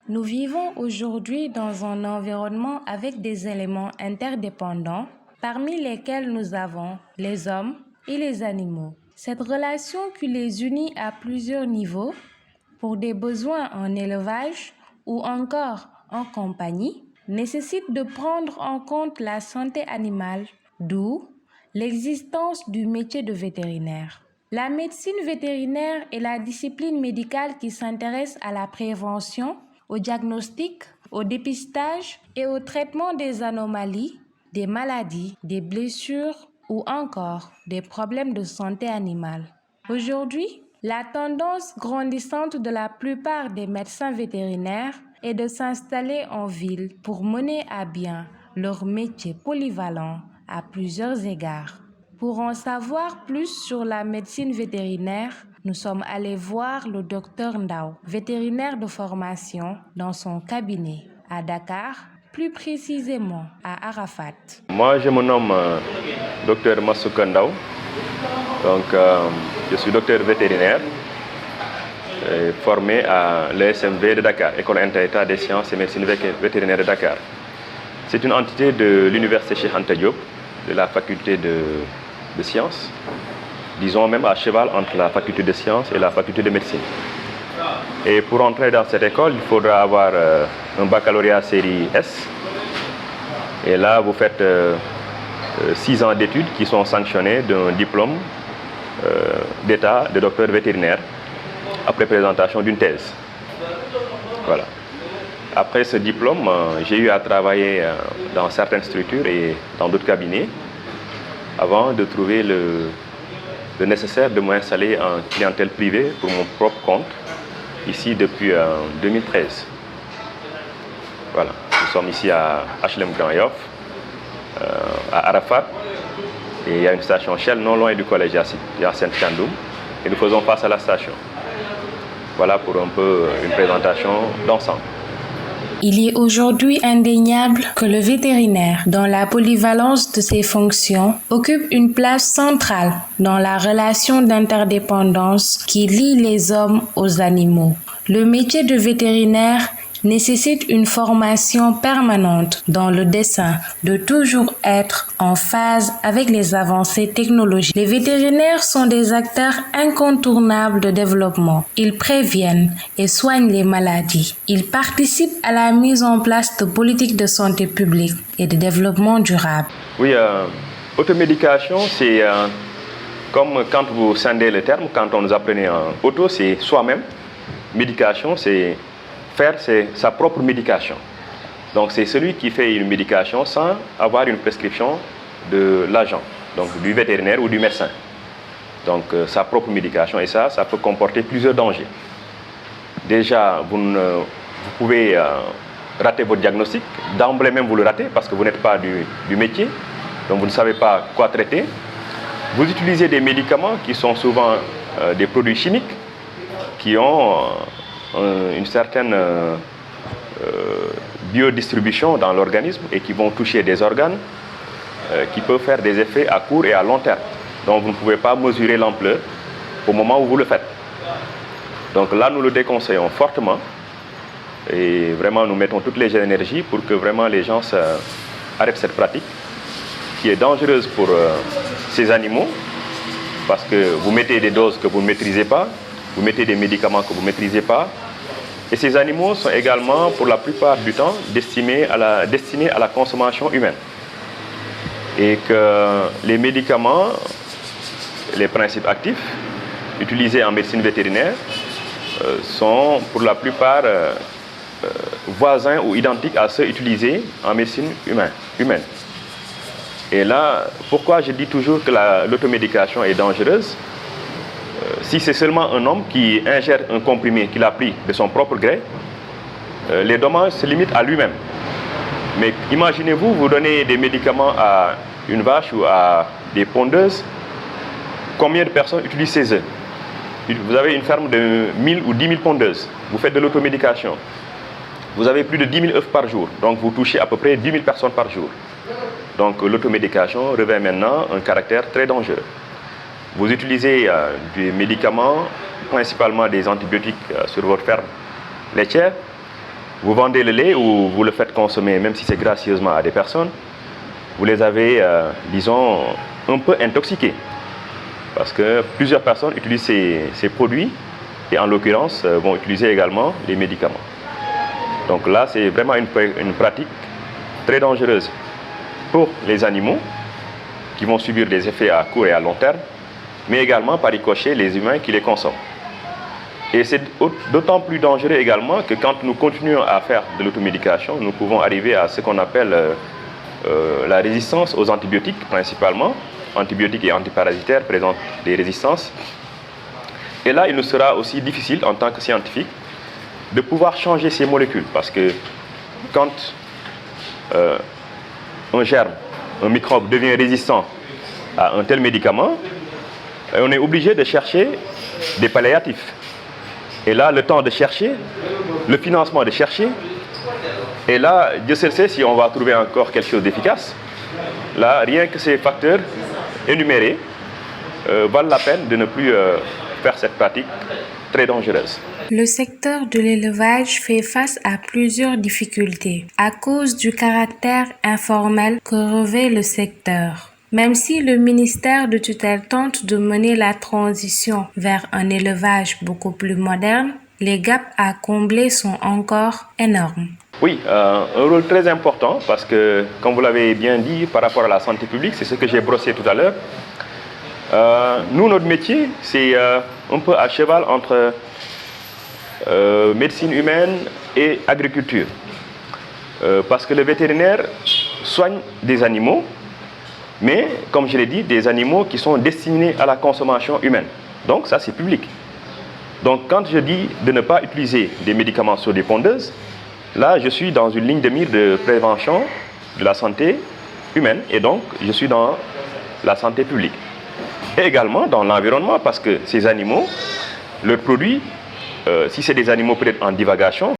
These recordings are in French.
Nous vivons aujourd'hui dans un environnement avec des éléments interdépendants, parmi lesquels nous avons les hommes et les animaux. Cette relation qui les unit à plusieurs niveaux, pour des besoins en élevage ou encore en compagnie, nécessite de prendre en compte la santé animale, d'où l'existence du métier de vétérinaire. La médecine vétérinaire est la discipline médicale qui s'intéresse à la prévention, au diagnostic, au dépistage et au traitement des anomalies, des maladies, des blessures ou encore des problèmes de santé animale. Aujourd'hui, la tendance grandissante de la plupart des médecins vétérinaires est de s'installer en ville pour mener à bien leur métier polyvalent à plusieurs égards. Pour en savoir plus sur la médecine vétérinaire, nous sommes allés voir le docteur Ndao, vétérinaire de formation, dans son cabinet à Dakar, plus précisément à Arafat. Moi, je me nomme docteur Masuka Ndao. Donc, je suis docteur vétérinaire formé à l'ESMV de Dakar, École inter-État des sciences et médecine vétérinaire de Dakar. C'est une entité de l'université Cheikh Anta Diop, de la faculté de sciences, disons même à cheval entre la faculté de sciences et la faculté de médecine. Et pour entrer dans cette école, il faudra avoir un baccalauréat série S. Et là, vous faites 6 ans d'études qui sont sanctionnés d'un diplôme d'état de docteur vétérinaire après présentation d'une thèse. Voilà. Après ce diplôme, j'ai eu à travailler dans certaines structures et dans d'autres cabinets avant de trouver le nécessaire de m'installer en clientèle privée pour mon propre compte, ici depuis 2013. Voilà. Nous sommes ici à HLM Grand Yoff, à Arafat, et il y a une station Shell non loin du collège Yacine Thiandoum, et nous faisons face à la station. Voilà pour un peu une présentation d'ensemble. Il est aujourd'hui indéniable que le vétérinaire, dans la polyvalence de ses fonctions, occupe une place centrale dans la relation d'interdépendance qui lie les hommes aux animaux. Le métier de vétérinaire nécessite une formation permanente dans le dessein de toujours être en phase avec les avancées technologiques. Les vétérinaires sont des acteurs incontournables de développement. Ils préviennent et soignent les maladies. Ils participent à la mise en place de politiques de santé publique et de développement durable. Oui, automédication, c'est comme quand vous scindez le terme, quand on nous apprenait en auto, c'est soi-même. Médication, c'est faire sa propre médication. Donc c'est celui qui fait une médication sans avoir une prescription de l'agent, donc du vétérinaire ou du médecin. Donc sa propre médication, et ça peut comporter plusieurs dangers. Déjà, vous pouvez rater votre diagnostic, d'emblée même vous le ratez parce que vous n'êtes pas du métier, donc vous ne savez pas quoi traiter. Vous utilisez des médicaments qui sont souvent des produits chimiques qui ont une certaine biodistribution dans l'organisme et qui vont toucher des organes qui peuvent faire des effets à court et à long terme. Donc vous ne pouvez pas mesurer l'ampleur au moment où vous le faites. Donc là, nous le déconseillons fortement et vraiment nous mettons toutes les énergies pour que vraiment les gens arrêtent cette pratique qui est dangereuse pour ces animaux parce que vous mettez des doses que vous ne maîtrisez pas, vous mettez des médicaments que vous ne maîtrisez pas. Et ces animaux sont également, pour la plupart du temps, destinés à la consommation humaine. Et que les médicaments, les principes actifs, utilisés en médecine vétérinaire, sont pour la plupart voisins ou identiques à ceux utilisés en médecine humaine. Et là, pourquoi je dis toujours que l'automédication est dangereuse? Si c'est seulement un homme qui ingère un comprimé qu'il a pris de son propre gré, les dommages se limitent à lui-même. Mais imaginez-vous, vous donnez des médicaments à une vache ou à des pondeuses, combien de personnes utilisent ces œufs? Vous avez une ferme de 1000 ou 10 000 pondeuses, vous faites de l'automédication. Vous avez plus de 10 000 œufs par jour, donc vous touchez à peu près 10 000 personnes par jour. Donc l'automédication revêt maintenant un caractère très dangereux. Vous utilisez des médicaments, principalement des antibiotiques sur votre ferme laitière, Vous vendez le lait ou vous le faites consommer, même si c'est gracieusement à des personnes, vous les avez, disons, un peu intoxiqués. Parce que plusieurs personnes utilisent ces produits et en l'occurrence vont utiliser également les médicaments. Donc là, c'est vraiment une pratique très dangereuse pour les animaux qui vont subir des effets à court et à long terme, mais également par ricochet les humains qui les consomment. Et c'est d'autant plus dangereux également que quand nous continuons à faire de l'automédication, nous pouvons arriver à ce qu'on appelle la résistance aux antibiotiques principalement. Antibiotiques et antiparasitaires présentent des résistances. Et là, il nous sera aussi difficile en tant que scientifique de pouvoir changer ces molécules parce que quand un germe, un microbe devient résistant à un tel médicament, on est obligé de chercher des palliatifs. Et là, le temps de chercher, le financement de chercher, et là, Dieu seul sait si on va trouver encore quelque chose d'efficace. Là, rien que ces facteurs énumérés valent la peine de ne plus faire cette pratique très dangereuse. Le secteur de l'élevage fait face à plusieurs difficultés à cause du caractère informel que revêt le secteur. Même si le ministère de tutelle tente de mener la transition vers un élevage beaucoup plus moderne, les gaps à combler sont encore énormes. Oui, un rôle très important parce que, comme vous l'avez bien dit, par rapport à la santé publique, c'est ce que j'ai brossé tout à l'heure. Nous, notre métier, c'est un peu à cheval entre médecine humaine et agriculture. Parce que le vétérinaire soigne des animaux, mais, comme je l'ai dit, des animaux qui sont destinés à la consommation humaine. Donc ça, c'est public. Donc quand je dis de ne pas utiliser des médicaments sur des pondeuses, là, je suis dans une ligne de mire de prévention de la santé humaine et donc je suis dans la santé publique. Et également dans l'environnement parce que ces animaux, leurs produits, si c'est des animaux peut-être en divagation,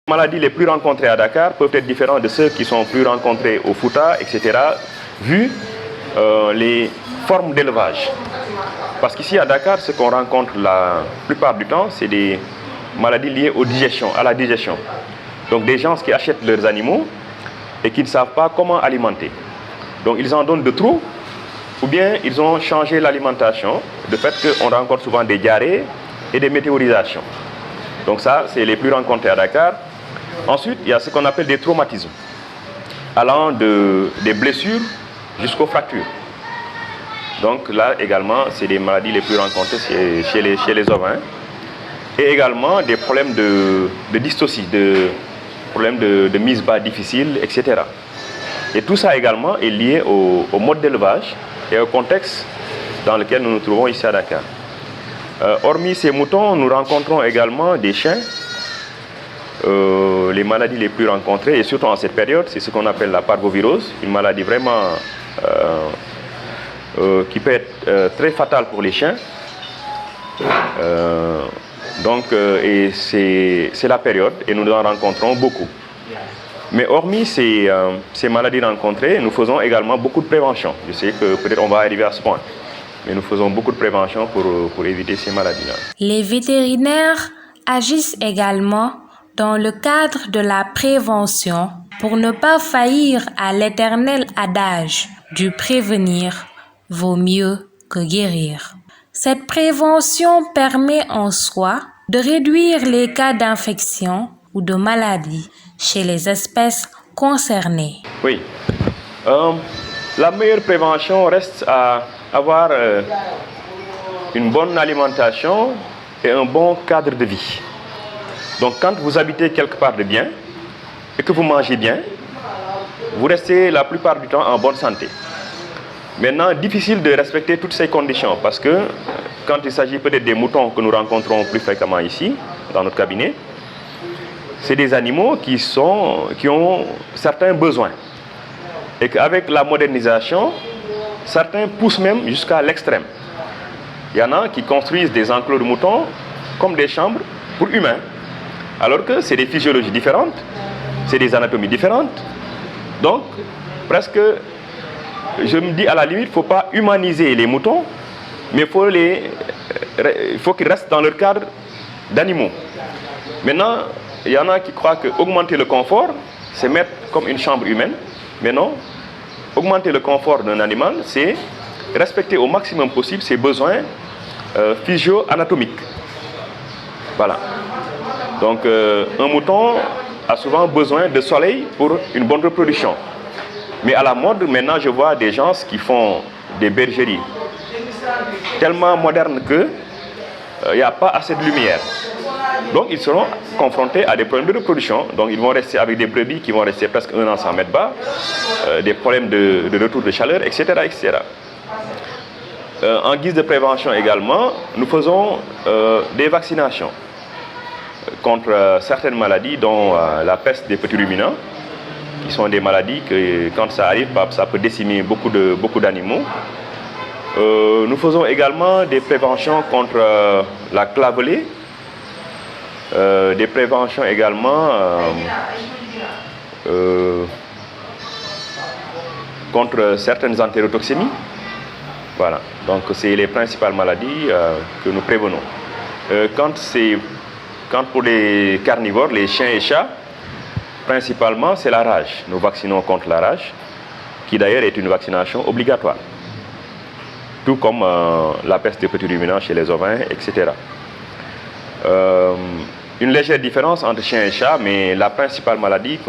les maladies les plus rencontrées à Dakar peuvent être différentes de ceux qui sont plus rencontrés au Fouta, etc., vu les formes d'élevage. Parce qu'ici à Dakar, ce qu'on rencontre la plupart du temps, c'est des maladies liées aux digestions, à la digestion. Donc des gens qui achètent leurs animaux et qui ne savent pas comment alimenter. Donc ils en donnent de trop, ou bien ils ont changé l'alimentation, de fait qu'on rencontre souvent des diarrhées et des météorisations. Donc ça, c'est les plus rencontrés à Dakar. Ensuite, il y a ce qu'on appelle des traumatismes, allant des blessures jusqu'aux fractures. Donc là également, c'est des maladies les plus rencontrées chez les ovins. Et également des problèmes de dystocie, problèmes de mise bas difficile, etc. Et tout ça également est lié au mode d'élevage et au contexte dans lequel nous nous trouvons ici à Dakar. Hormis ces moutons, nous rencontrons également des chiens. Les maladies les plus rencontrées, et surtout en cette période, c'est ce qu'on appelle la parvovirose, une maladie vraiment qui peut être très fatale pour les chiens. Et c'est la période et nous en rencontrons beaucoup. Mais hormis ces maladies rencontrées, nous faisons également beaucoup de prévention. Je sais que peut-être on va arriver à ce point, mais nous faisons beaucoup de prévention pour éviter ces maladies-là. Les vétérinaires agissent également dans le cadre de la prévention pour ne pas faillir à l'éternel adage du prévenir vaut mieux que guérir. Cette prévention permet en soi de réduire les cas d'infection ou de maladie chez les espèces concernées. Oui. La meilleure prévention reste à avoir une bonne alimentation et un bon cadre de vie. Donc quand vous habitez quelque part de bien et que vous mangez bien, vous restez la plupart du temps en bonne santé. Maintenant, difficile de respecter toutes ces conditions parce que quand il s'agit peut-être des moutons que nous rencontrons plus fréquemment ici, dans notre cabinet, c'est des animaux qui ont certains besoins. Et qu'avec la modernisation, certains poussent même jusqu'à l'extrême. Il y en a qui construisent des enclos de moutons comme des chambres pour humains. Alors que c'est des physiologies différentes, c'est des anatomies différentes. Donc, presque, je me dis à la limite, il ne faut pas humaniser les moutons, mais il faut qu'ils restent dans leur cadre d'animaux. Maintenant, il y en a qui croient qu'augmenter le confort, c'est mettre comme une chambre humaine. Mais non, augmenter le confort d'un animal, c'est respecter au maximum possible ses besoins physio-anatomiques. Voilà. Donc, un mouton a souvent besoin de soleil pour une bonne reproduction. Mais à la mode, maintenant, je vois des gens qui font des bergeries tellement modernes qu'il n'y a pas assez de lumière. Donc, ils seront confrontés à des problèmes de reproduction. Donc, ils vont rester avec des brebis qui vont rester presque 1 an sans mettre bas, des problèmes de retour de chaleur, etc. etc. En guise de prévention également, nous faisons des vaccinations contre certaines maladies, dont la peste des petits ruminants, qui sont des maladies que, quand ça arrive, ça peut décimer beaucoup d'animaux. Nous faisons également des préventions contre la clavelée, des préventions également contre certaines entérotoxémies. Voilà, donc c'est les principales maladies que nous prévenons. Quand pour les carnivores, les chiens et chats, principalement c'est la rage. Nous vaccinons contre la rage, qui d'ailleurs est une vaccination obligatoire. Tout comme la peste des petits ruminants chez les ovins, etc. Une légère différence entre chien et chat, mais la principale maladie